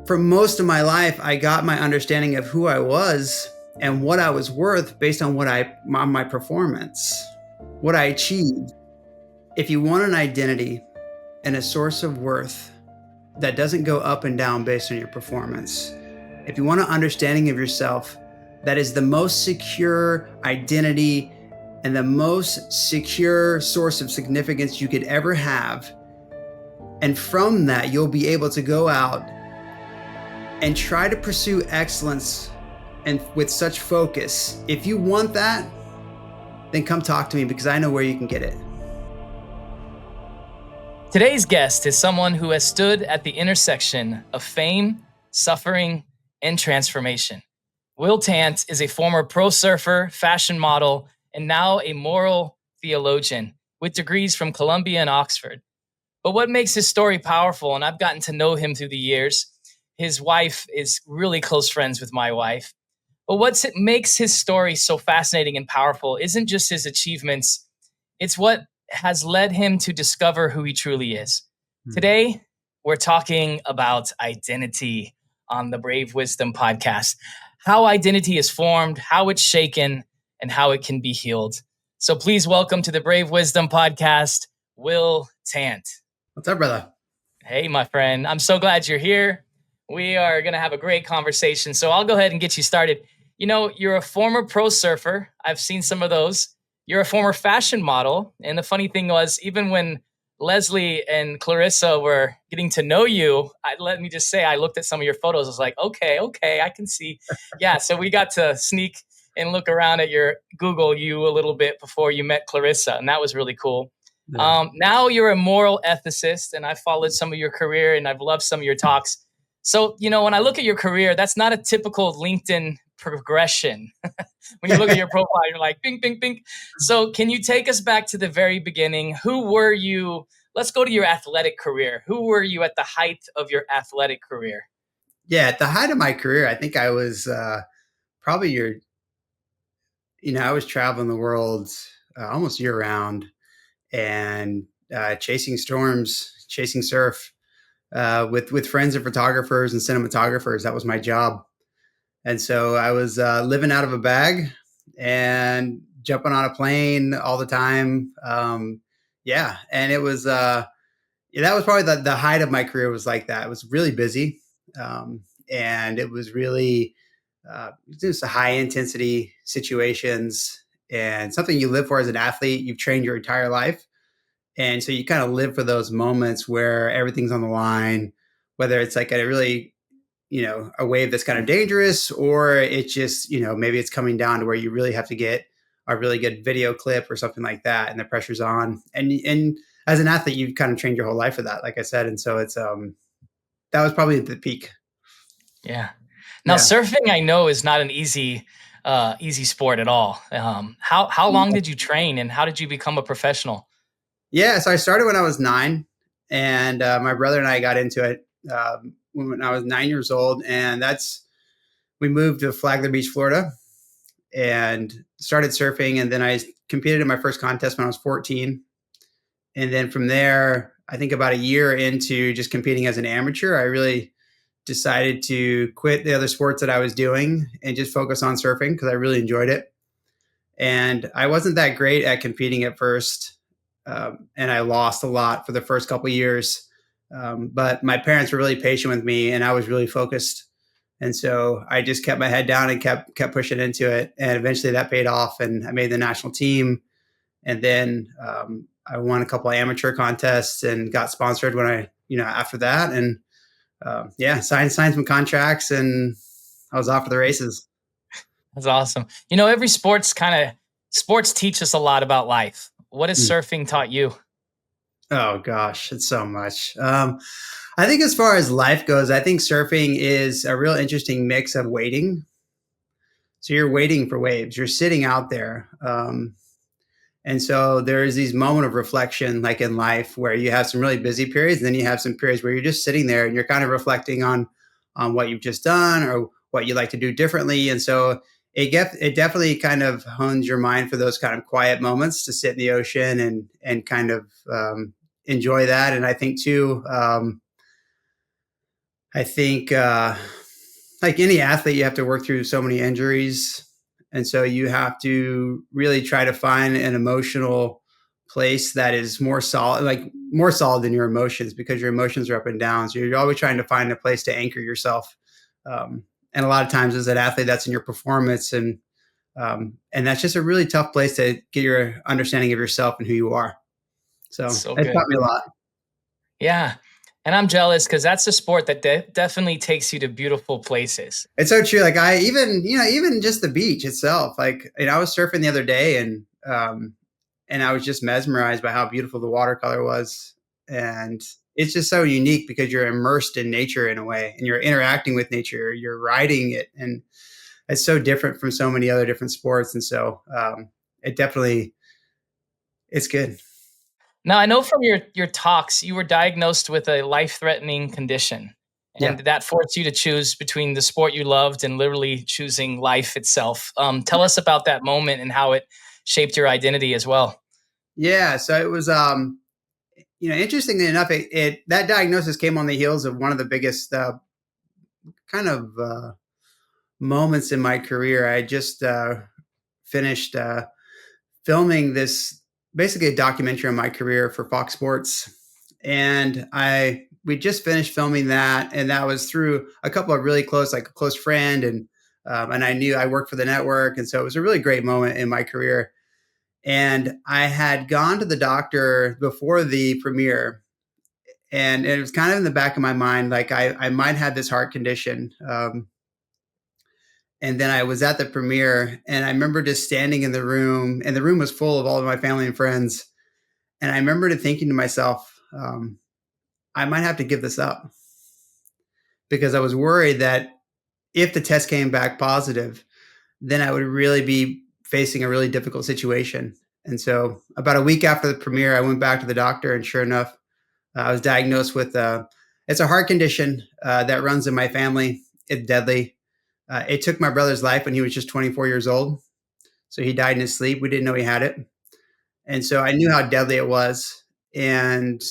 for most of my life, I got my understanding of who I was and what I was worth based on my performance, what I achieved. If you want an identity and a source of worth that doesn't go up and down based on your performance, if you want an understanding of yourself that is the most secure identity and the most secure source of significance you could ever have, and from that, you'll be able to go out and try to pursue excellence and with such focus. If you want that, then come talk to me because I know where you can get it. Today's guest is someone who has stood at the intersection of fame, suffering, and transformation. Will Tant is a former pro surfer, fashion model, and now a moral theologian with degrees from Columbia and Oxford. But what makes his story powerful, and I've gotten to know him through the years, his wife is really close friends with my wife. But what makes his story so fascinating and powerful isn't just his achievements, it's what has led him to discover who he truly is. Today, we're talking about identity on the Brave Wisdom podcast, how identity is formed, how it's shaken, and how it can be healed. So please welcome to the Brave Wisdom podcast, Will Tant. What's up, brother? Hey, my friend. I'm so glad you're here. We are going to have a great conversation. So I'll go ahead and get you started. You know, you're a former pro surfer. I've seen some of those. You're a former fashion model. And the funny thing was, even when Leslie and Clarissa were getting to know you, let me just say, I looked at some of your photos. I was like, okay, I can see. Yeah, so we got to sneak and look around at your Google you a little bit before you met Clarissa. And that was really cool. Yeah. Now you're a moral ethicist, and I've followed some of your career and I've loved some of your talks. So, you know, when I look at your career, that's not a typical LinkedIn progression. When you look at your profile, you're like, bing, bing, bing. So can you take us back to the very beginning? Who were you? Let's go to your athletic career. Who were you at the height of your athletic career? Yeah, at the height of my career, I think I was probably I was traveling the world almost year round and chasing storms, chasing surf with friends and photographers and cinematographers. That was my job. And so I was living out of a bag and jumping on a plane all the time. And it was that was probably the height of my career was like that. It was really busy, and it was really just high intensity situations and something you live for as an athlete. You've trained your entire life. And so you kind of live for those moments where everything's on the line, whether it's like a really, a wave that's kind of dangerous, or it's just, maybe it's coming down to where you really have to get a really good video clip or something like that. And the pressure's on. And as an athlete, you've kind of trained your whole life for that, like I said. And so it's, that was probably the peak. Yeah. Now, surfing, I know, is not an easy sport at all. How long did you train and how did you become a professional? Yeah, so I started when I was 9, and my brother and I got into it when I was 9 years old, and we moved to Flagler Beach, Florida, and started surfing. And then I competed in my first contest when I was 14, and then from there, I think about a year into just competing as an amateur, I really decided to quit the other sports that I was doing and just focus on surfing because I really enjoyed it. And I wasn't that great at competing at first. And I lost a lot for the first couple of years. But my parents were really patient with me and I was really focused. And so I just kept my head down and kept pushing into it. And eventually that paid off and I made the national team. And then I won a couple of amateur contests and got sponsored after that. And signed some contracts and I was off for the races. That's awesome. You know, every sports teach us a lot about life. What has surfing taught you? Oh gosh, it's so much. I think as far as life goes, I think surfing is a real interesting mix of waiting. So you're waiting for waves, you're sitting out there. And so there's these moments of reflection, like in life, where you have some really busy periods, and then you have some periods where you're just sitting there and you're kind of reflecting on what you've just done or what you'd like to do differently. And so it definitely kind of hones your mind for those kind of quiet moments to sit in the ocean and kind of enjoy that. And I think too, I think, like any athlete, you have to work through so many injuries. And so you have to really try to find an emotional place that is more solid, like more solid than your emotions, because your emotions are up and down. So you're always trying to find a place to anchor yourself. And a lot of times as an athlete, that's in your performance. And that's just a really tough place to get your understanding of yourself and who you are. So So it's good. taught me a lot. Yeah. And I'm jealous because that's a sport that definitely takes you to beautiful places. It's so true. Like I even, even just the beach itself. Like, I was surfing the other day, and I was just mesmerized by how beautiful the watercolor was. And it's just so unique because you're immersed in nature in a way, and you're interacting with nature. You're riding it, and it's so different from so many other different sports. And so, it definitely, it's good. Now, I know from your talks, you were diagnosed with a life-threatening condition, Yeah. and that forced you to choose between the sport you loved and literally choosing life itself. Tell us about that moment and how it shaped your identity as well. Yeah. So it was, interestingly enough, that diagnosis came on the heels of one of the biggest kind of moments in my career. I just finished filming this, basically a documentary on my career for Fox Sports, and I we just finished filming that, and that was through a couple of really close, like a close friend, and I knew I worked for the network, and so it was a really great moment in my career. And I had gone to the doctor before the premiere, and it was kind of in the back of my mind, like I might have this heart condition. And then I was at the premiere, and I remember just standing in the room, and the room was full of all of my family and friends. And I remember thinking to myself, I might have to give this up, because I was worried that if the test came back positive, then I would really be facing a really difficult situation. And so, about a week after the premiere, I went back to the doctor, and sure enough, I was diagnosed with it's a heart condition that runs in my family. It's deadly. It took my brother's life when he was just 24 years old. So he died in his sleep. We didn't know he had it. And so I knew how deadly it was. And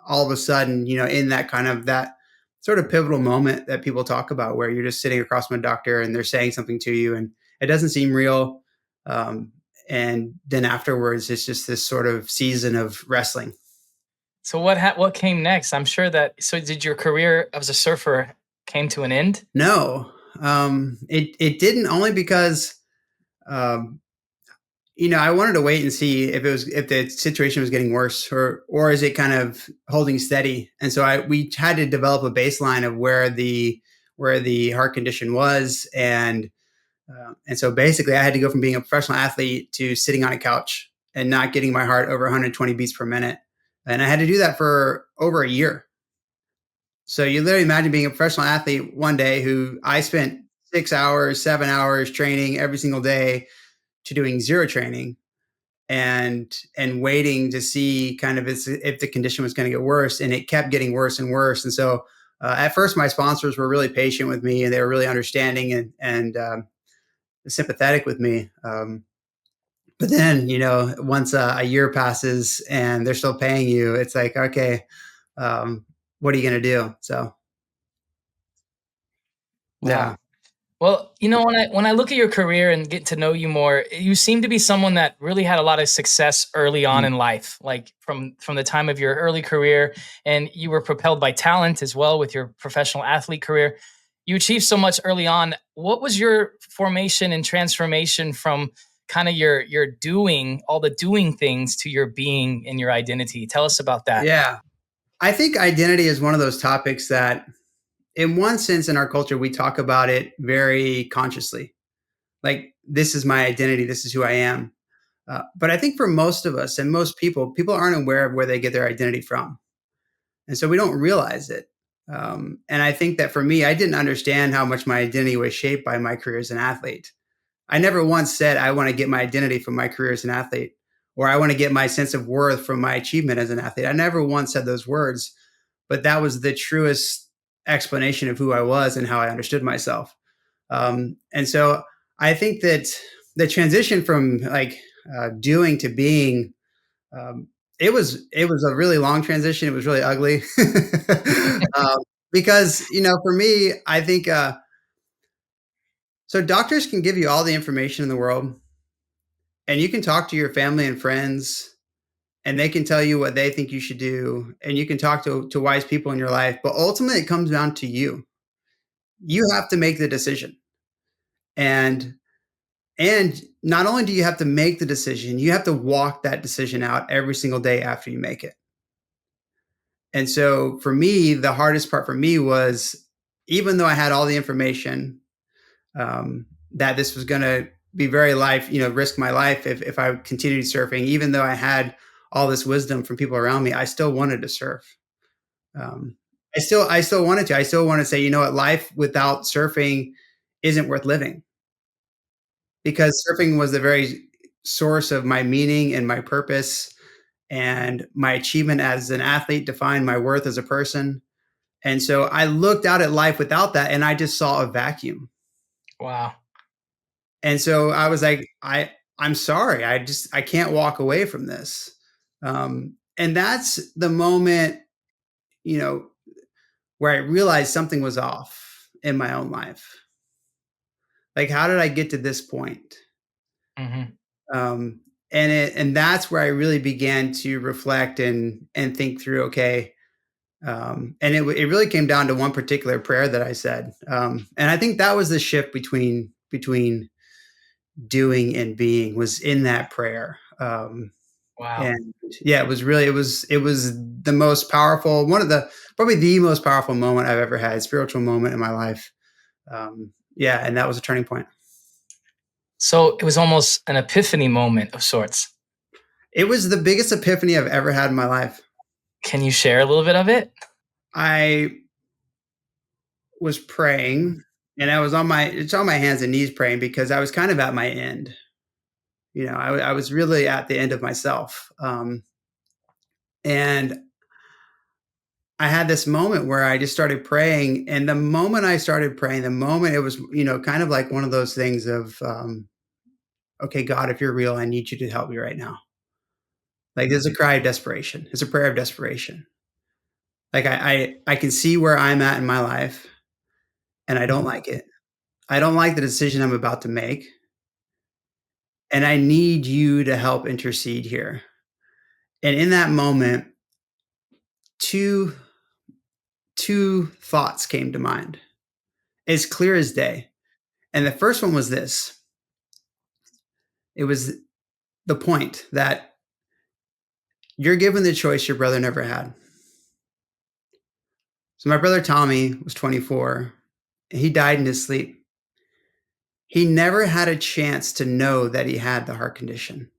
all of a sudden, in that kind of that sort of pivotal moment that people talk about, where you're just sitting across from a doctor and they're saying something to you and it doesn't seem real. Um, and then afterwards, it's just this sort of season of wrestling. So what came next? I'm sure that so did your career as a surfer came to an end? No, it didn't, only because um, I wanted to wait and see if the situation was getting worse, or is it kind of holding steady. And so we had to develop a baseline of where the heart condition was, and so basically I had to go from being a professional athlete to sitting on a couch and not getting my heart over 120 beats per minute, and I had to do that for over a year. So you literally imagine being a professional athlete one day, who I spent 6 hours, 7 hours training every single day, to doing zero training, and waiting to see kind of if the condition was going to get worse, and it kept getting worse and worse. And so at first my sponsors were really patient with me, and they were really understanding and sympathetic with me. But then, once a year passes and they're still paying you, it's like, okay, um, what are you going to do? So yeah. Wow. Well, when I look at your career and get to know you more, you seem to be someone that really had a lot of success early on Mhm. in life, like from the time of your early career, and you were propelled by talent as well with your professional athlete career. You achieved so much early on. What was your formation and transformation from kind of your doing, all the doing things, to your being and your identity? Tell us about that. Yeah. I think identity is one of those topics that, in one sense, in our culture, we talk about it very consciously. Like, this is my identity, this is who I am. But I think for most of us and most people aren't aware of where they get their identity from. And so we don't realize it. And I think that for me, I didn't understand how much my identity was shaped by my career as an athlete. I never once said I want to get my identity from my career as an athlete, or I want to get my sense of worth from my achievement as an athlete. I never once said those words, but that was the truest explanation of who I was and how I understood myself. And so I think that the transition from like doing to being, um, it was a really long transition. It was really ugly. because for me, I think so. Doctors can give you all the information in the world, and you can talk to your family and friends, and they can tell you what they think you should do, and you can talk to wise people in your life. But ultimately, it comes down to you. You have to make the decision, and not only do you have to make the decision, you have to walk that decision out every single day after you make it. And so for me, the hardest part for me was, even though I had all the information, that this was going to be very life, risk my life if I continued surfing, even though I had all this wisdom from people around me, I still wanted to surf. Um, I still wanted to. I still want to say, you know what, life without surfing isn't worth living, because surfing was the very source of my meaning and my purpose, and my achievement as an athlete defined my worth as a person. And so I looked out at life without that, and I just saw a vacuum. Wow. And so I was like, I'm sorry. I can't walk away from this. And that's the moment, you know, where I realized something was off in my own life. Like, how did I get to this point? Hmm. Um, and that's where I really began to reflect and think through. Okay, and it really came down to one particular prayer that I said, and I think that was the shift between doing and being, was in that prayer. Wow. And yeah, it was the most powerful, one of the probably the most powerful moment I've ever had, spiritual moment in my life. Yeah, and that was a turning point. So it was almost an epiphany moment of sorts. It was the biggest epiphany I've ever had in my life. Can you share a little bit of it? I was praying, and I was on my hands and knees praying, because I was kind of at my end. I was really at the end of myself. And I had this moment where I just started praying. And the moment I started praying, the moment it was, kind of like one of those things of, okay, God, if you're real, I need you to help me right now. Like, there's a cry of desperation. It's a prayer of desperation. Like, I can see where I'm at in my life, and I don't like it. I don't like the decision I'm about to make. And I need you to help intercede here. And in that moment, two two thoughts came to mind, as clear as day. And the first one was this. It was the point that you're given the choice your brother never had. So my brother Tommy was 24. And he died in his sleep. He never had a chance to know that he had the heart condition.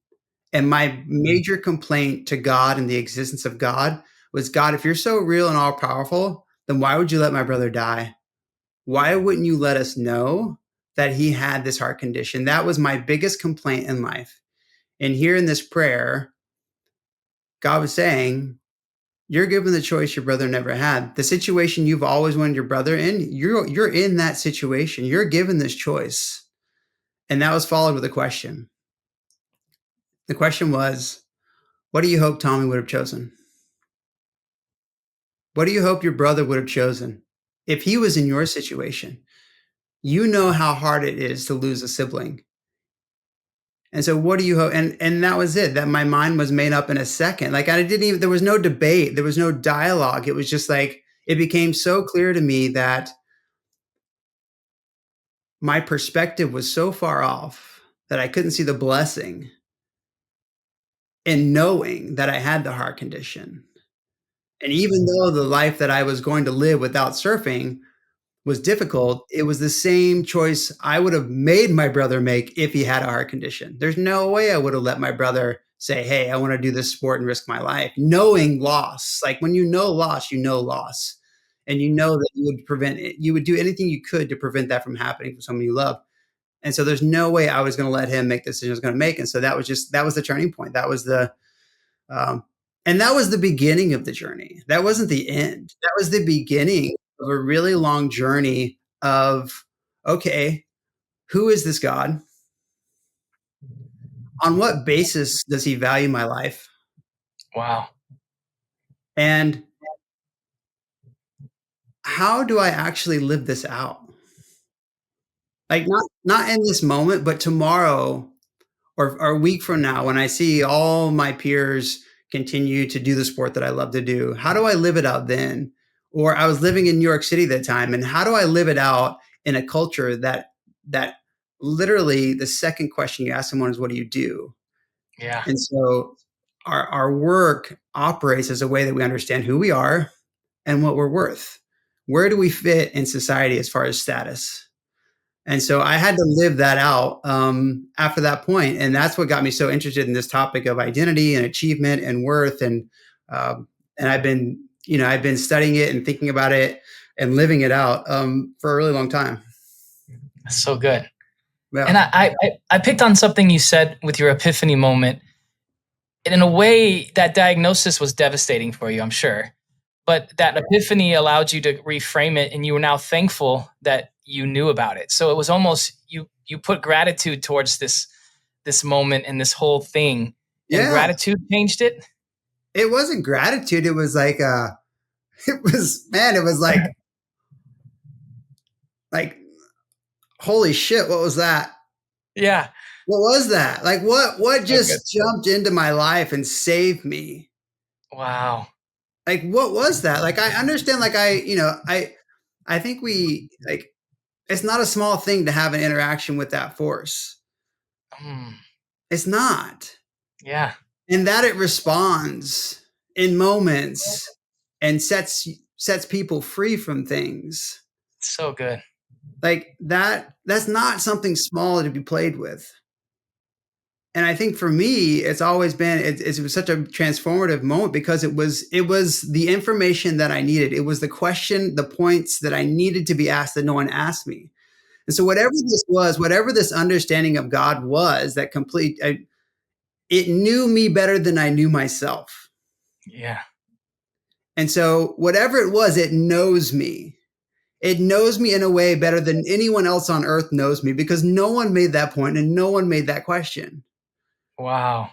And my major complaint to God and the existence of God was, God, if you're so real and all powerful, then why would you let my brother die? Why wouldn't you let us know that he had this heart condition? That was my biggest complaint in life. And here in this prayer, God was saying, you're given the choice your brother never had. The situation you've always wanted your brother in, you're in that situation. You're given this choice. And that was followed with a question. The question was, what do you hope Tommy would have chosen? What do you hope your brother would have chosen if he was in your situation? You know how hard it is to lose a sibling. And so what do you hope? And that was it. That my mind was made up in a second. Like, I didn't even, there was no debate, there was no dialogue. It was just like, it became so clear to me that my perspective was so far off that I couldn't see the blessing in knowing that I had the heart condition. And even though the life that I was going to live without surfing was difficult, it was the same choice I would have made my brother make if he had a heart condition. There's no way I would have let my brother say, "Hey, I want to do this sport and risk my life," knowing loss. Like, when you know loss, you know loss. And you know that you would prevent it. You would do anything you could to prevent that from happening for someone you love. And so there's no way I was going to let him make the decision I was going to make. And so that was the turning point. Um, and that was the beginning of the journey. That wasn't the end. That was the beginning of a really long journey of, okay, who is this God? On what basis does he value my life? Wow. And how do I actually live this out? Like, not in this moment, but tomorrow or a week from now when I see all my peers continue to do the sport that I love to do, how do I live it out then? Or I was living in New York City at that time, and how do I live it out in a culture that literally the second question you ask someone is, "What do you do?" Yeah. And so our work operates as a way that we understand who we are and what we're worth. Where do we fit in society as far as status? And so I had to live that out after that point, and that's what got me so interested in this topic of identity and achievement and worth. Um, and I've been studying it and thinking about it and living it out for a really long time. That's so good. And Yeah, I picked on something you said with your epiphany moment. And in a way, that diagnosis was devastating for you, I'm sure. But that epiphany allowed you to reframe it, and you were now thankful that you knew about it. So it was almost you put gratitude towards this moment and this whole thing, and yeah. gratitude changed it. It wasn't gratitude. It was like it was man. It was like holy shit. What was that? Yeah. What was that? Like what So good. just jumped into my life and saved me? Wow. Like what was that? Like I understand. Like I think we like it's not a small thing to have an interaction with that force. Mm, It's not. yeah. And that it responds in moments and sets people free from things. So good. Like that's not something small to be played with. And I think for me, it's always been it was such a transformative moment because it was the information that I needed. It was the question, the points that I needed to be asked that no one asked me. And so whatever this was, whatever this understanding of God was, it knew me better than I knew myself. Yeah. And so whatever it was, it knows me. It knows me in a way better than anyone else on earth knows me because no one made that point and no one made that question. Wow.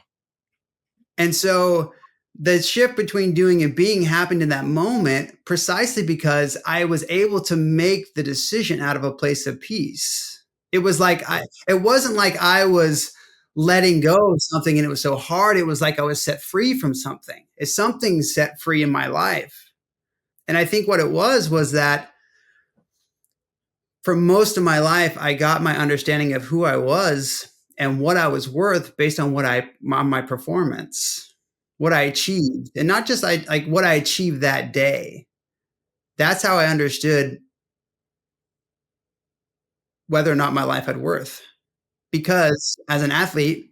And so the shift between doing and being happened in that moment precisely because I was able to make the decision out of a place of peace. It wasn't like I was letting go of something and it was so hard. It was like I was set free from something. It's something set free in my life. And I think what it was that for most of my life, I got my understanding of who I was and what I was worth based on on my performance, what I achieved, and not just like what I achieved that day. That's how I understood whether or not my life had worth. Because as an athlete,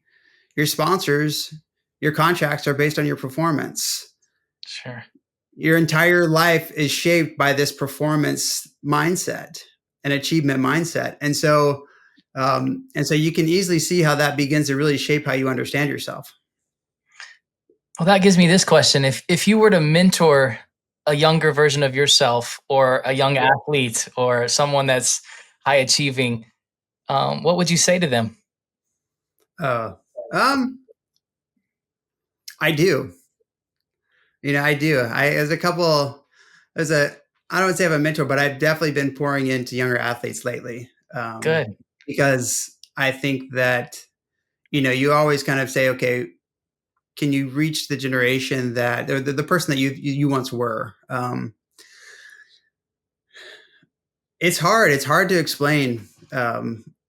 your sponsors, your contracts are based on your performance. Sure. Your entire life is shaped by this performance mindset and achievement mindset. And so you can easily see how that begins to really shape how you understand yourself. Well, that gives me this question. If you were to mentor a younger version of yourself or a young athlete or someone that's high achieving, what would you say to them? Uh, um, I do. I do. As a couple, as a, I don't say I have a mentor, but I've definitely been pouring into younger athletes lately Good. because I think that, you always kind of say, okay, can you reach the generation that, or the person that you once were? It's hard. It's hard to explain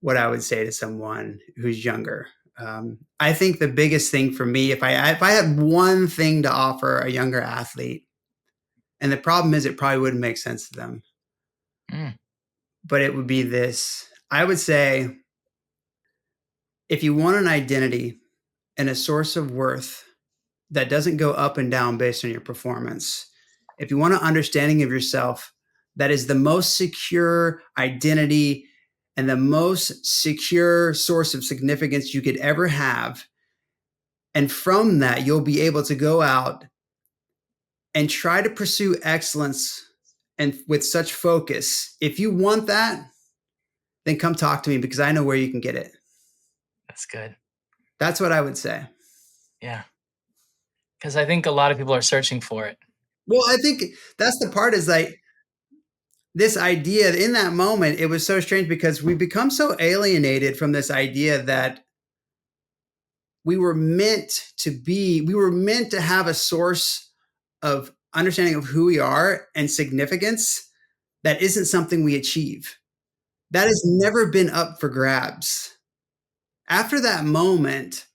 what I would say to someone who's younger. I think the biggest thing for me, if I had one thing to offer a younger athlete, and the problem is it probably wouldn't make sense to them, Mm, but it would be this. I would say if you want an identity and a source of worth that doesn't go up and down based on your performance, if you want an understanding of yourself that is the most secure identity and the most secure source of significance you could ever have, and from that, you'll be able to go out and try to pursue excellence and with such focus. If you want that, then come talk to me because I know where you can get it. that's good. That's what I would say. Yeah. Because I think a lot of people are searching for it. Well, I think that's the part is like this idea in that moment, it was so strange because we become so alienated from this idea that we were meant to have a source of understanding of who we are and significance that isn't something we achieve. That has never been up for grabs. After that moment,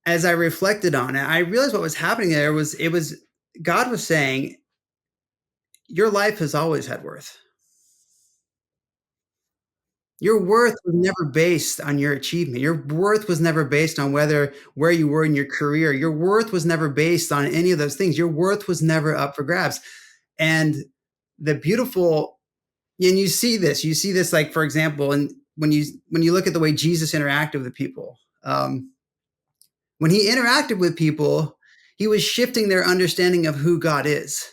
as I reflected on it, I realized what was happening there was it was God was saying, your life has always had worth. Your worth was never based on your achievement. Your worth was never based on where you were in your career. Your worth was never based on any of those things. Your worth was never up for grabs. And the beautiful, and you see this like, for example, and when you look at the way Jesus interacted with people, when he interacted with people, he was shifting their understanding of who God is.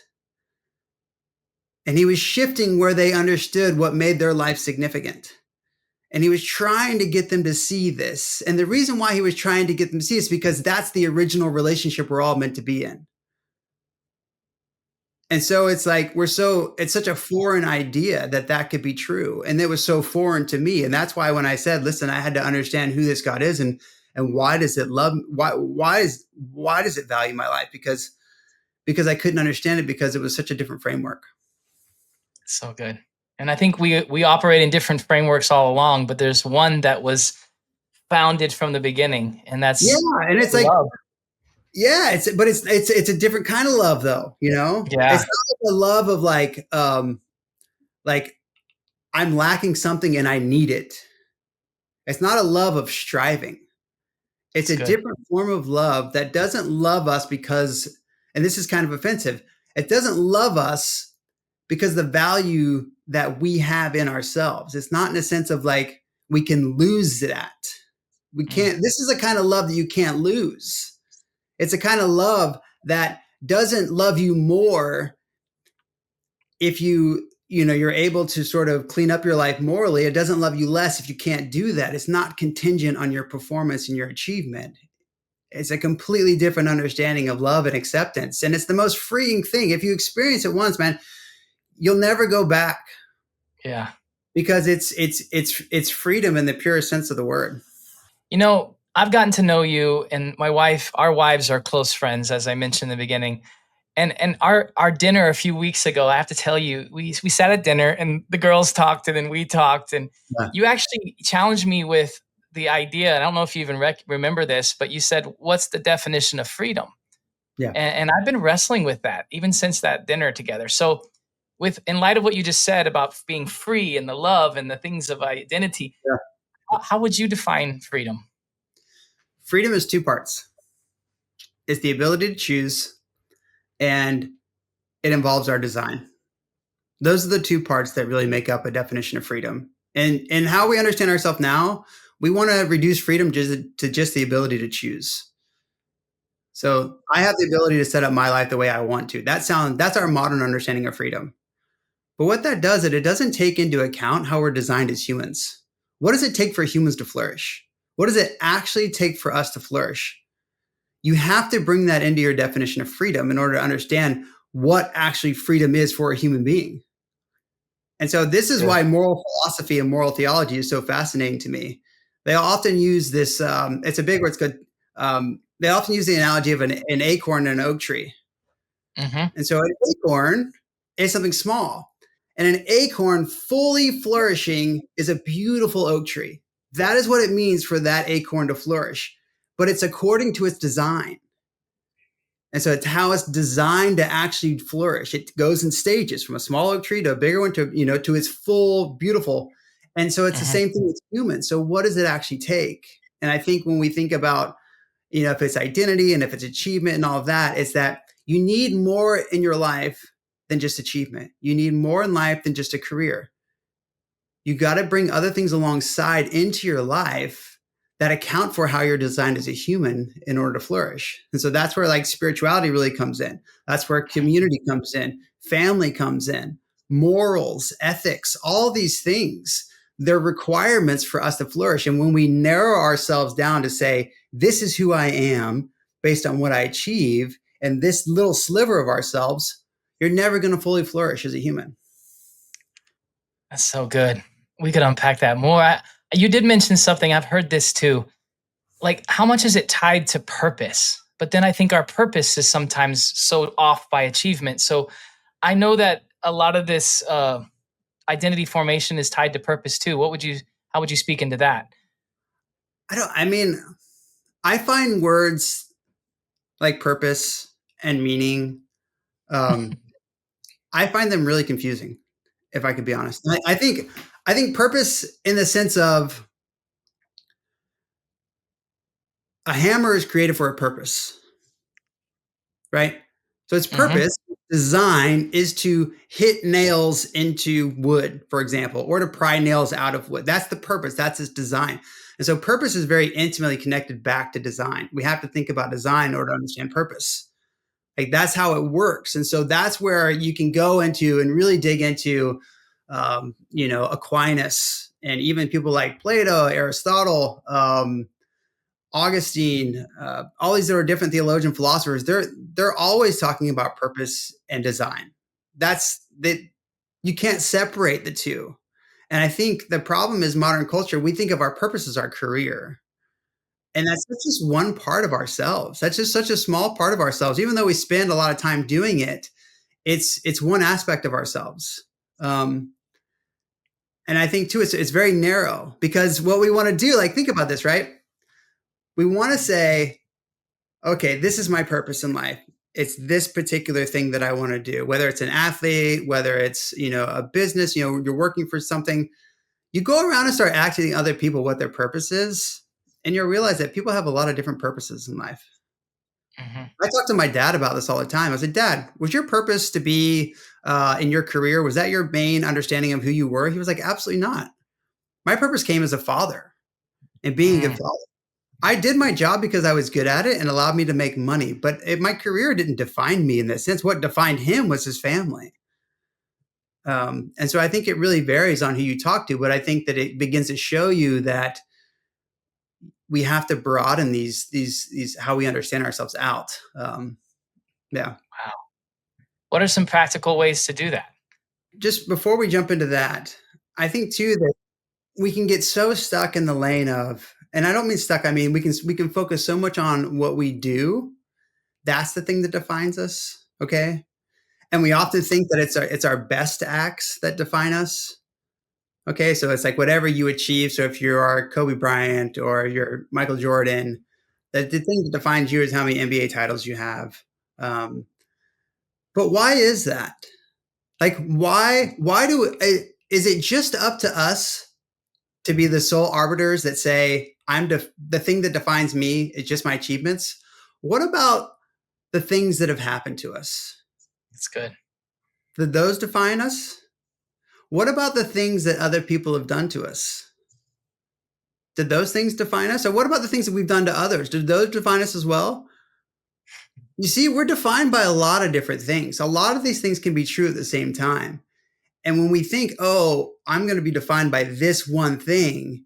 And he was shifting where they understood what made their life significant. And he was trying to get them to see this. And the reason why he was trying to get them to see is because that's the original relationship we're all meant to be in. And so it's like it's such a foreign idea that that could be true. And it was so foreign to me. And that's why when I said, listen, I had to understand who this God is and why does it love why does it value my life? Because I couldn't understand it because it was such a different framework. So good. And I think we operate in different frameworks all along, but there's one that was founded from the beginning, and Yeah. that's And it's like, love. yeah, it's a different kind of love though, you know? It's Yeah, not like a love of like I'm lacking something and I need it. It's not a love of striving. It's it's a good. different form of love that doesn't love us because, and this is kind of offensive, it doesn't love us because the value that we have in ourselves. It's not in a sense of like we can lose that. We Mm, can't, this is a kind of love that you can't lose. It's a kind of love that doesn't love you more if you're able to sort of clean up your life morally. It doesn't love you less if you can't do that. It's not contingent on your performance and your achievement. It's a completely different understanding of love and acceptance, and it's the most freeing thing. If you experience it once, man, you'll never go back yeah. because it's freedom in the purest sense of the word. I've gotten to know you and our wives are close friends, as I mentioned in the beginning. And our dinner a few weeks ago, I have to tell you, we sat at dinner and the girls talked and then we talked, and Yeah, you actually challenged me with the idea. And I don't know if you even remember this, but you said, "What's the definition of freedom?" yeah, And I've been wrestling with that even since that dinner together. So, with in light of what you just said about being free and the love and the things of identity, yeah. how would you define freedom? Freedom is two parts. It's the ability to choose, and it involves our design. Those are the two parts that really make up a definition of freedom. And how we understand ourselves now, we want to reduce freedom to just the ability to choose. So I have the ability to set up my life the way I want to. That's our modern understanding of freedom. But what that does is it doesn't take into account how we're designed as humans. What does it take for humans to flourish? What does it actually take for us to flourish? You have to bring that into your definition of freedom in order to understand what actually freedom is for a human being. And so this is Good. why moral philosophy and moral theology is so fascinating to me. They often use this, it's a big word, it's good. They often use the analogy of an acorn and an oak tree. Hmm. And so an acorn is something small, and an acorn fully flourishing is a beautiful oak tree. That is what it means for that acorn to flourish, but it's according to its design. And so it's how it's designed to actually flourish. It goes in stages from a small oak tree to a bigger one to its full beautiful. And so it's the Hmm. same thing with humans. So what does it actually take? And I think when we think about, if it's identity and if it's achievement and all of that, it's that you need more in your life than just achievement. You need more in life than just a career. You got to bring other things alongside into your life that account for how you're designed as a human in order to flourish. And so that's where like spirituality really comes in. That's where community comes in, family comes in, morals, ethics, all these things. They're requirements for us to flourish. And when we narrow ourselves down to say, this is who I am based on what I achieve, and this little sliver of ourselves, you're never going to fully flourish as a human. That's so good. We could unpack that more. You did mention something. I've heard this too. Like, how much is it tied to purpose? But then I think our purpose is sometimes so off by achievement. So I know that a lot of this identity formation is tied to purpose too. How would you speak into that? I mean, I find words like purpose and meaning, um, I find them really confusing, if I could be honest. I think purpose in the sense of a hammer is created for a purpose, right? So its Hmm. purpose, design, is to hit nails into wood, for example, or to pry nails out of wood. That's the purpose. That's its design. And so purpose is very intimately connected back to design. We have to think about design in order to understand purpose. Like that's how it works. And so that's where you can go into and really dig into, Aquinas and even people like Plato, Aristotle, Augustine, all these are different theologian philosophers. They're always talking about purpose and design. That's that you can't separate the two. And I think the problem is modern culture. We think of our purpose as our career, and that's just one part of ourselves. That's just such a small part of ourselves. Even though we spend a lot of time doing it, it's one aspect of ourselves. Um, and I think too, it's very narrow because what we want to do, like think about this, right? We want to say, okay, this is my purpose in life. It's this particular thing that I want to do, whether it's an athlete, whether it's, a business, you're working for something. You go around and start asking other people what their purpose is, and you'll realize that people have a lot of different purposes in life. Hmm. I talk to my dad about this all the time. I said, Dad, was your purpose to be in your career? Was that your main understanding of who you were? He was like, absolutely not. My purpose came as a father and being a good Mm, father. I did my job because I was good at it and allowed me to make money, but my career didn't define me in that sense. What defined him was his family. And so I think it really varies on who you talk to, but I think that it begins to show you that we have to broaden these how we understand ourselves out. Yeah. wow. What are some practical ways to do that? Just before we jump into that, I think too that we can get so stuck in the lane of, and I don't mean stuck. I mean we can focus so much on what we do. That's the thing that defines us. Okay. And we often think that it's our best acts that define us. Okay, so it's like whatever you achieve. So if you are Kobe Bryant or you're Michael Jordan, the thing that defines you is how many NBA titles you have. Um, but why is that? Like, why is it just up to us to be the sole arbiters that say the thing that defines me is just my achievements? What about the things that have happened to us? It's good. Did those define us? What about the things that other people have done to us? Did those things define us? Or what about the things that we've done to others? Did those define us as well? You see, we're defined by a lot of different things. A lot of these things can be true at the same time. And when we think, oh, I'm going to be defined by this one thing,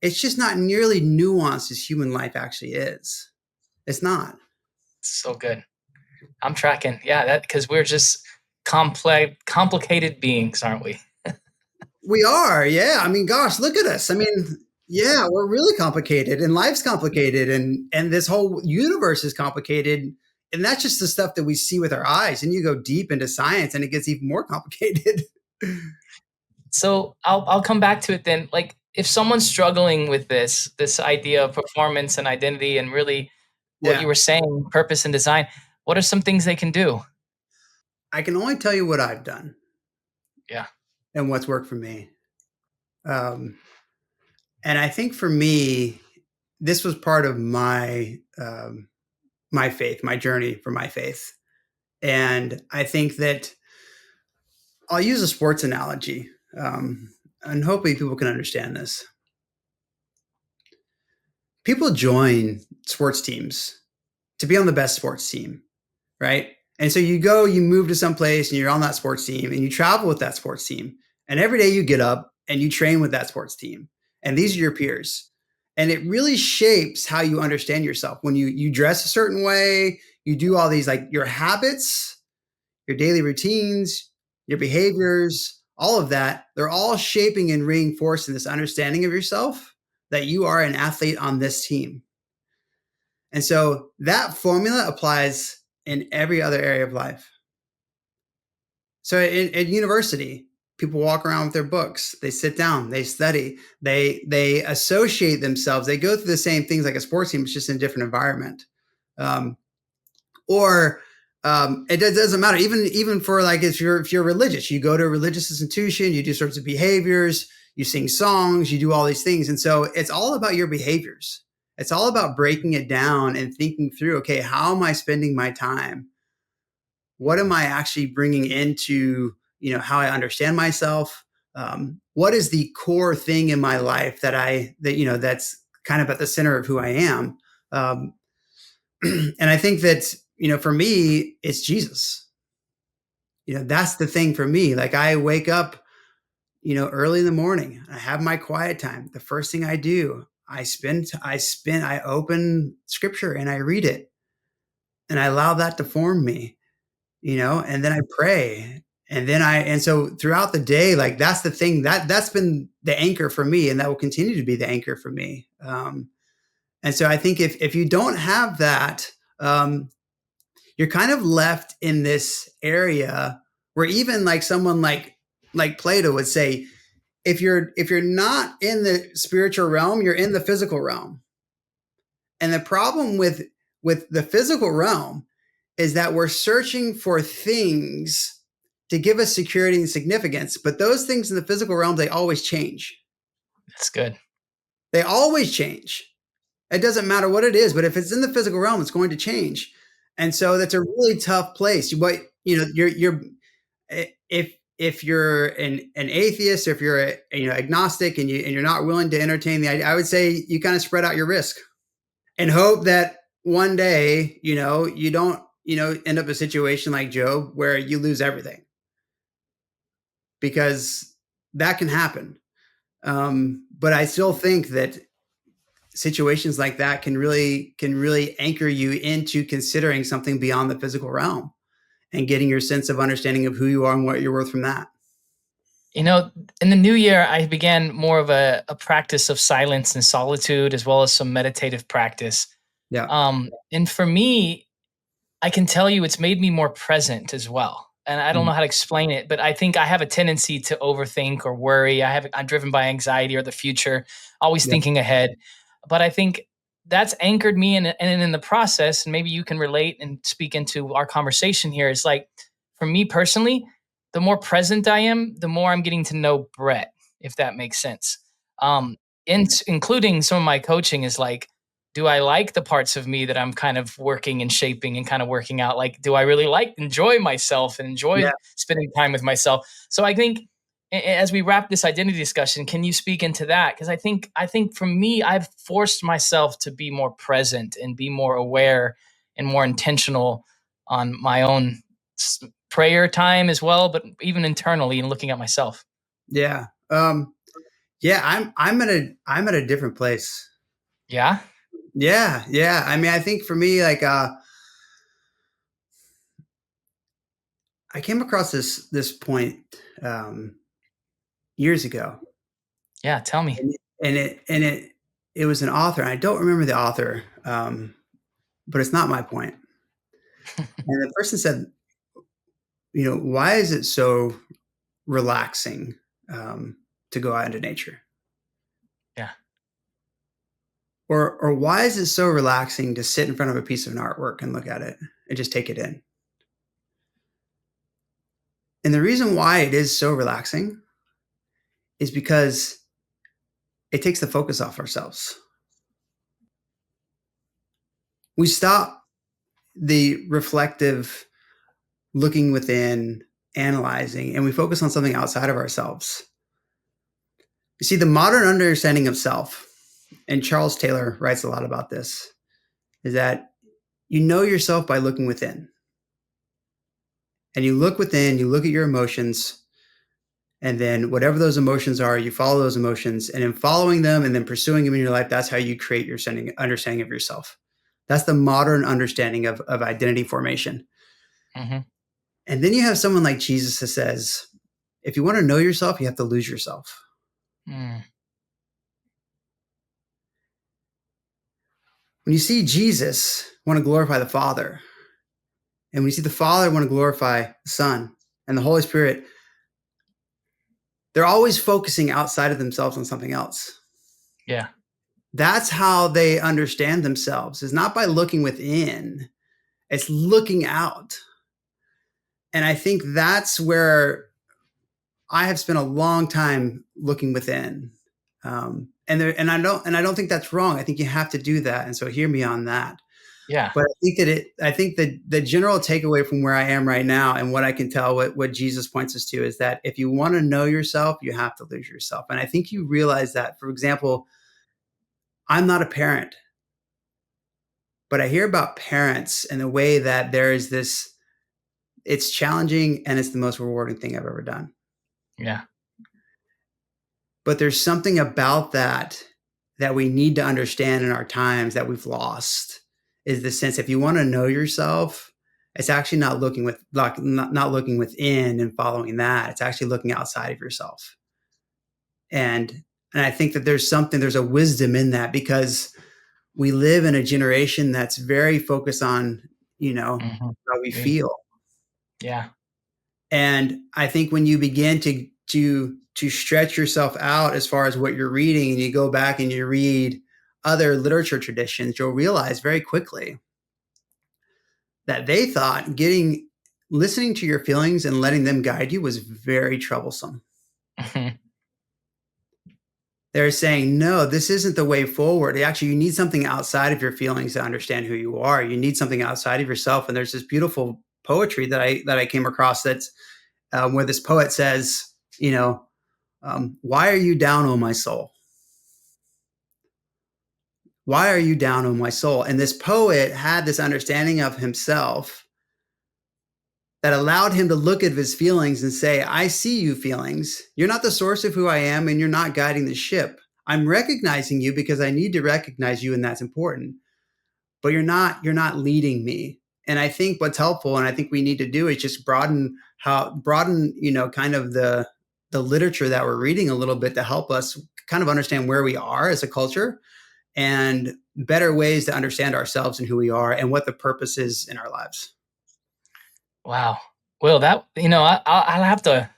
it's just not nearly nuanced as human life actually is. It's not. So good. I'm tracking. Yeah, that because we're just complicated beings, aren't we? We are, yeah. I mean, gosh, look at us. I mean, yeah, we're really complicated, and life's complicated, and this whole universe is complicated, and that's just the stuff that we see with our eyes. And you go deep into science, and it gets even more complicated. So I'll come back to it then. Like if someone's struggling with this idea of performance and identity and really what you Yeah, were saying, purpose and design, what are some things they can do? I can only tell you what I've done Yeah. and what's worked for me. Um, and I think for me, this was part of my faith, my journey for my faith. And I think that I'll use a sports analogy, and hopefully people can understand this. People join sports teams to be on the best sports team, right? And so you go, you move to some place and you're on that sports team and you travel with that sports team. And every day you get up and you train with that sports team. And these are your peers. And it really shapes how you understand yourself. When you dress a certain way, you do all these like your habits, your daily routines, your behaviors, all of that, they're all shaping and reinforcing this understanding of yourself that you are an athlete on this team. And so that formula applies in every other area of life. So in university, people walk around with their books. They sit down, they study, they associate themselves. They go through the same things like a sports team, it's just in a different environment. Um, or it doesn't matter. Even for like if you're religious, you go to a religious institution, you do sorts of behaviors, you sing songs, you do all these things, and so it's all about your behaviors. It's all about breaking it down and thinking through. Okay, how am I spending my time? What am I actually bringing into how I understand myself? What is the core thing in my life that's kind of at the center of who I am? Um, and I think that for me, it's Jesus. That's the thing for me. Like I wake up, early in the morning. I have my quiet time. The first thing I do, I open scripture and I read it, and I allow that to form me. And then I pray. And so throughout the day, like that's the thing that's been the anchor for me, and that will continue to be the anchor for me. And so I think if you don't have that, you're kind of left in this area where even like someone like Plato would say, if you're not in the spiritual realm, you're in the physical realm. And the problem with the physical realm is that we're searching for things to give us security and significance, but those things in the physical realm, they always change. That's good. They always change. It doesn't matter what it is, but if it's in the physical realm, it's going to change. And so that's a really tough place. But you're if you're an atheist, or if you're agnostic, and you're not willing to entertain the idea, I would say you kind of spread out your risk and hope that one day you don't end up in a situation like Job where you lose everything, because that can happen. But I still think that situations like that can really anchor you into considering something beyond the physical realm and getting your sense of understanding of who you are and what you're worth from that. You know, in the new year, I began more of a practice of silence and solitude, as well as some meditative practice. Yeah. And for me, I can tell you it's made me more present as well. And I don't Mm. know how to explain it, but I think I have a tendency to overthink or worry. I'm driven by anxiety or the future, always Yeah. thinking ahead. But I think that's anchored me, and in the process, and maybe you can relate and speak into our conversation here. Is like, for me personally, the more present I am, the more I'm getting to know Brett, if that makes sense. Um, including some of my coaching is like, do I like the parts of me that I'm kind of working and shaping and kind of working out? Like, do I really enjoy myself and enjoy Yeah. spending time with myself? So I think as we wrap this identity discussion, can you speak into that? Because I think for me, I've forced myself to be more present and be more aware and more intentional on my own prayer time as well, but even internally and looking at myself. Yeah. Yeah. I'm at a different place. Yeah. Yeah. Yeah. I mean, I think for me, like, I came across this point um, years ago, Yeah. Tell me. and it was an author. And I don't remember the author, but it's not my point. And the person said, why is it so relaxing to go out into nature, Yeah. or why is it so relaxing to sit in front of a piece of an artwork and look at it and just take it in? And the reason why it is so relaxing is because it takes the focus off ourselves. We stop the reflective looking within, analyzing, and we focus on something outside of ourselves. You see, the modern understanding of self, and Charles Taylor writes a lot about this, is that you know yourself by looking within. And you look within, you look at your emotions, and then whatever those emotions are, you follow those emotions. And in following them and then pursuing them in your life, that's how you create your understanding of yourself. That's the modern understanding of identity formation. Hmm. And then you have someone like Jesus that says, if you want to know yourself, you have to lose yourself. Mm. When you see Jesus want to glorify the Father, and when you see the Father want to glorify the Son and the Holy Spirit, they're always focusing outside of themselves on something else. Yeah. That's how they understand themselves, is not by looking within, it's looking out. And I think that's where I have spent a long time looking within. And I don't think that's wrong. I think you have to do that. And so hear me on that. Yeah. But I think that the general takeaway from where I am right now and what I can tell what Jesus points us to is that if you want to know yourself, you have to lose yourself. And I think you realize that, for example, I'm not a parent, but I hear about parents and the way that there is this, it's challenging and it's the most rewarding thing I've ever done. Yeah. But there's something about that that we need to understand in our times that we've lost, is the sense if you want to know yourself, it's actually not looking not looking within and following that. It's actually looking outside of yourself. And and I think that there's a wisdom in that, because we live in a generation that's very focused on, Hmm. how we feel. Yeah. And I think when you begin to stretch yourself out as far as what you're reading, and you go back and you read other literature traditions, you'll realize very quickly that they thought getting listening to your feelings and letting them guide you was very troublesome. Hmm. They're saying, no, this isn't the way forward. Actually, you need something outside of your feelings to understand who you are. You need something outside of yourself. And there's this beautiful poetry that I came across that's where this poet says, you know, why are you down, oh my soul? Why are you down, oh my soul? And this poet had this understanding of himself that allowed him to look at his feelings and say, I see you, feelings. You're not the source of who I am, and you're not guiding the ship. I'm recognizing you because I need to recognize you, and that's important. But you're not leading me. And I think what's helpful, and I think we need to do, is just broaden, kind of the literature that we're reading a little bit, to help us kind of understand where we are as a culture, and better ways to understand ourselves and who we are and what the purpose is in our lives. Wow. Well, I'll have to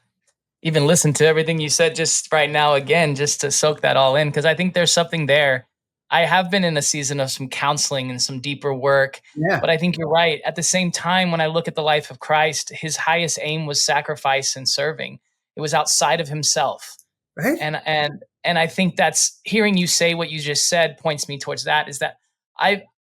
even listen to everything you said just right now again, just to soak that all in, because I think there's something there. I have been in a season of some counseling and some deeper work, Yeah. but I think you're right. At the same time, when I look at the life of Christ, his highest aim was sacrifice and serving. It was outside of himself. Right. And I think that's, hearing you say what you just said points me towards that, is that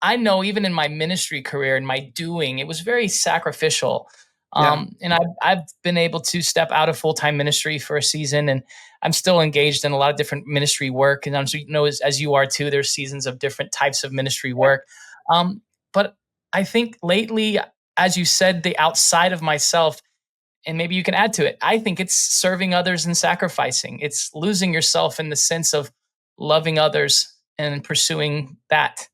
I know even in my ministry career and my doing, it was very sacrificial. Yeah. And I've been able to step out of full-time ministry for a season, and I'm still engaged in a lot of different ministry work. And I'm sure you know, as you are too, there's seasons of different types of ministry work. But I think lately, as you said, the outside of myself, and maybe you can add to it, I think it's serving others and sacrificing. It's losing yourself in the sense of loving others and pursuing that.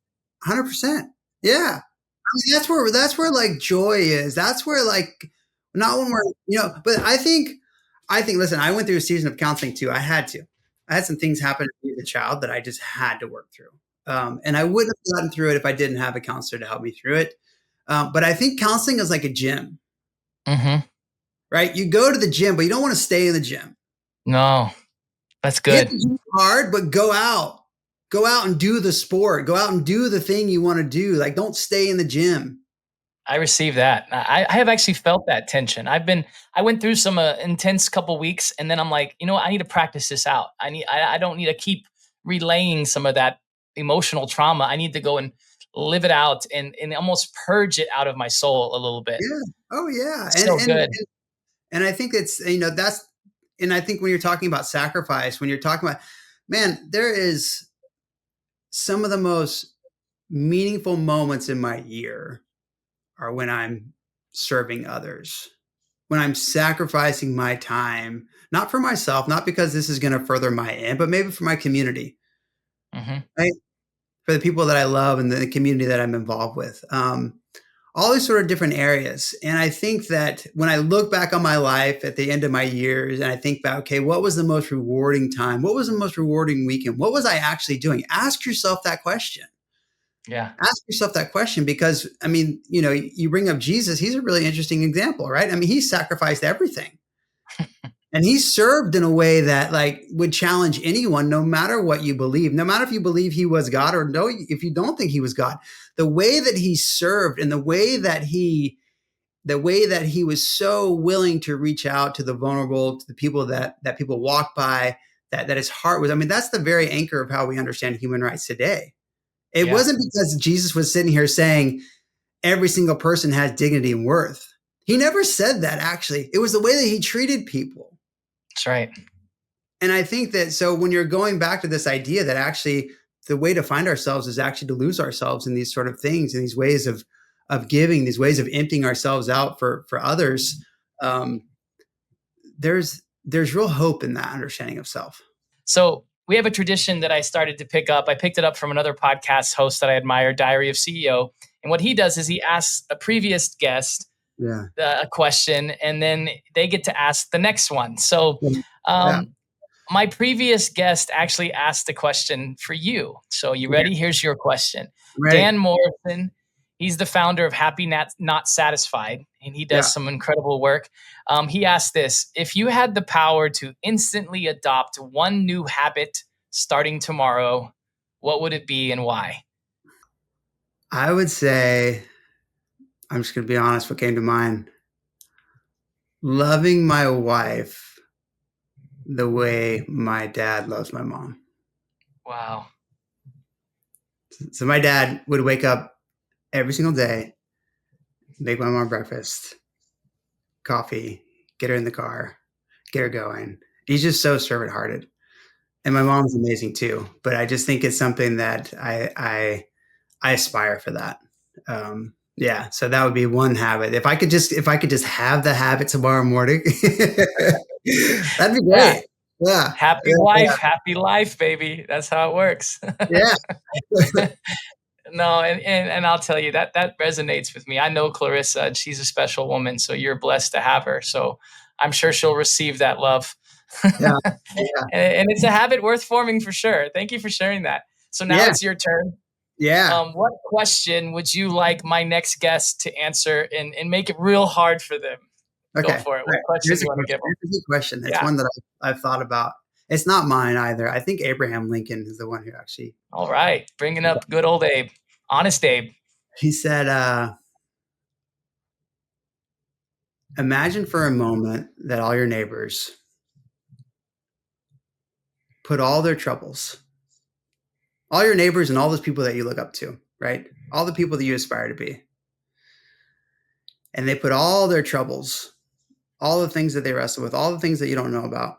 100%. Yeah. I mean, that's where like joy is. That's where like, not when we're, but I think listen, I went through a season of counseling too. I had to. I had some things happen to me as a child that I just had to work through. And I wouldn't have gotten through it if I didn't have a counselor to help me through it. But I think counseling is like a gym, Hmm. right? You go to the gym, but you don't want to stay in the gym. No, that's Hit good. the gym hard, but go out. Go out and do the sport. Go out and do the thing you want to do. Like, don't stay in the gym. I received that. I have actually felt that tension. I went through some intense couple weeks, and then I'm like, you know what? I need to practice this out. I don't need to keep relaying some of that emotional trauma. I need to go and live it out, and almost purge it out of my soul a little bit. Yeah. Oh yeah. And So and good. and I think it's, that's, and I think when you're talking about sacrifice, when you're talking about, man, there is some of the most meaningful moments in my year are when I'm serving others, when I'm sacrificing my time, not for myself, not because this is going to further my end, but maybe for my community, Hmm. right? For the people that I love and the community that I'm involved with. all these sort of different areas. And I think that when I look back on my life at the end of my years and I think about, okay, what was the most rewarding time? What was the most rewarding weekend? What was I actually doing? Ask yourself that question. Yeah. Ask yourself that question because, I mean, you bring up Jesus, he's a really interesting example, right? I mean, he sacrificed everything. And he served in a way that like would challenge anyone, no matter what you believe, no matter if you believe he was God or no, if you don't think he was God. The way that he served and the way that he was so willing to reach out to the vulnerable, to the people that people walk by, that his heart was. I mean, that's the very anchor of how we understand human rights today. It Yeah. wasn't because Jesus was sitting here saying every single person has dignity and worth. He never said that actually. It was the way that he treated people. That's right. And I think that so when you're going back to this idea that actually the way to find ourselves is actually to lose ourselves in these sort of things, in these ways of giving, these ways of emptying ourselves out for others. Um, there's real hope in that understanding of self. So we have a tradition that I started to pick up. I picked it up from another podcast host that I admire, Diary of CEO. And what he does is he asks a previous guest Yeah. a question, and then they get to ask the next one. So Yeah. um, my previous guest actually asked a question for you. So you Yeah. ready? Here's your question. I'm ready. Dan Morrison, he's the founder of Happy Not Satisfied, and he does Yeah. some incredible work. He asked this: if you had the power to instantly adopt one new habit starting tomorrow, what would it be and why? I would say, I'm just going to be honest, what came to mind, loving my wife the way my dad loves my mom. Wow. So my dad would wake up every single day, make my mom breakfast, coffee, get her in the car, get her going. He's just so servant hearted. And my mom's amazing too. But I just think it's something that I aspire for that. Yeah, so that would be one habit. If I could just have the habit tomorrow morning, that'd be Yeah. great. Yeah, Happy yeah, wife, happy life, baby. That's how it works. yeah, No, and I'll tell you that that resonates with me. I know Clarissa, and she's a special woman, so you're blessed to have her. So I'm sure she'll receive that love. yeah, yeah, And it's a habit worth forming for sure. Thank you for sharing that. So now yeah, it's your turn. yeah. What question would you like my next guest to answer and make it real hard for them? Go Okay, for it. all What right. question Here's do a you want to question. give them? Here's a good question. It's Yeah. one that I've thought about. It's not mine either. I think Abraham Lincoln is the one who actually All right. Bringing up good old Abe. Honest Abe. he said, "Imagine for a moment that all your neighbors put all their troubles, all your neighbors and all those people that you look up to, right? All the people that you aspire to be, and they put all their troubles, all the things that they wrestle with, all the things that you don't know about,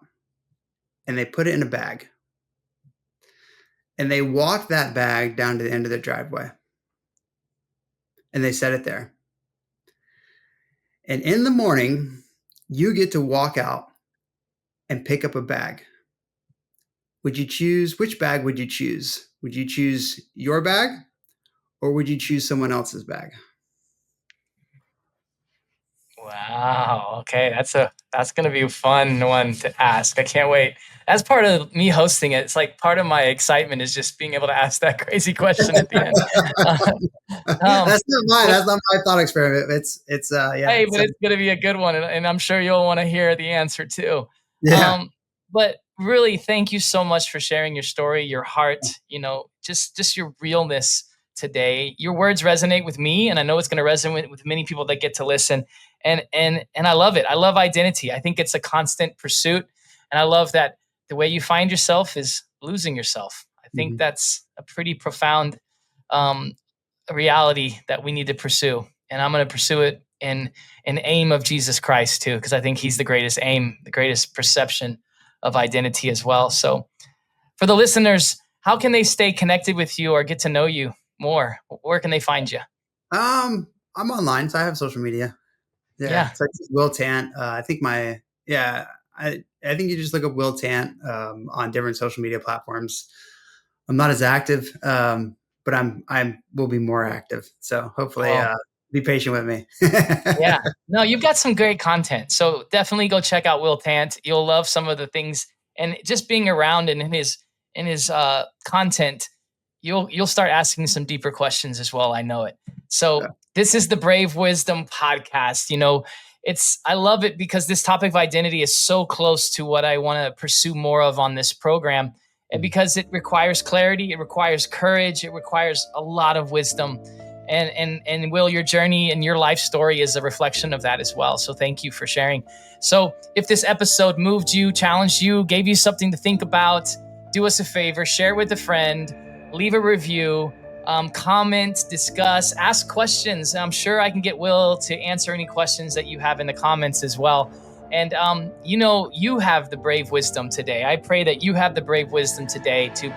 and they put it in a bag, and they walk that bag down to the end of their driveway, and they set it there. And in the morning, you get to walk out and pick up a bag. Would you choose which bag would you choose? Would you choose your bag or would you choose someone else's bag?" Wow. Okay, that's gonna be a fun one to ask. I can't wait. That's part of me hosting it. It's like part of my excitement is just being able to ask that crazy question at the end. Uh, That's not mine. but That's not my thought experiment. It's yeah. hey, but it's gonna be a good one, and I'm sure you'll want to hear the answer too. Yeah. Um, but really, thank you so much for sharing your story, your heart. You know, just your realness today. Your words resonate with me, and I know it's going to resonate with many people that get to listen. And I love it. I love identity. I think it's a constant pursuit, and I love that the way you find yourself is losing yourself. I think Mhm. that's a pretty profound um, reality that we need to pursue, and I'm going to pursue it in an aim of Jesus Christ too, because I think He's the greatest aim, the greatest perception of identity as well. So, for the listeners, how can they stay connected with you or get to know you more? Where can they find you? I'm online, so I have social media. Yeah, Yeah. so it's just Will Tant. I think my yeah, I think you just look up Will Tant on different social media platforms. I'm not as active, but I'm will be more active. So hopefully, Well, Be patient with me. Yeah. No, you've got some great content. So definitely go check out Will Tant. You'll love some of the things, and just being around and in his content, you'll start asking some deeper questions as well. I know it. So this is the Brave Wisdom podcast. It's I love it because this topic of identity is so close to what I want to pursue more of on this program. And because it requires clarity, it requires courage, it requires a lot of wisdom. And Will, your journey and your life story is a reflection of that as well. So thank you for sharing. So if this episode moved you, challenged you, gave you something to think about, do us a favor, share it with a friend, leave a review, comment, discuss, ask questions. I'm sure I can get Will to answer any questions that you have in the comments as well. And you have the brave wisdom today. I pray that you have the brave wisdom today to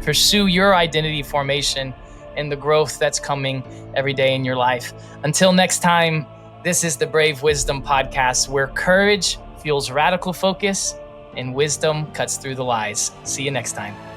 pursue your identity formation and the growth that's coming every day in your life. Until next time, this is the Brave Wisdom Podcast, where courage fuels radical focus and wisdom cuts through the lies. See you next time.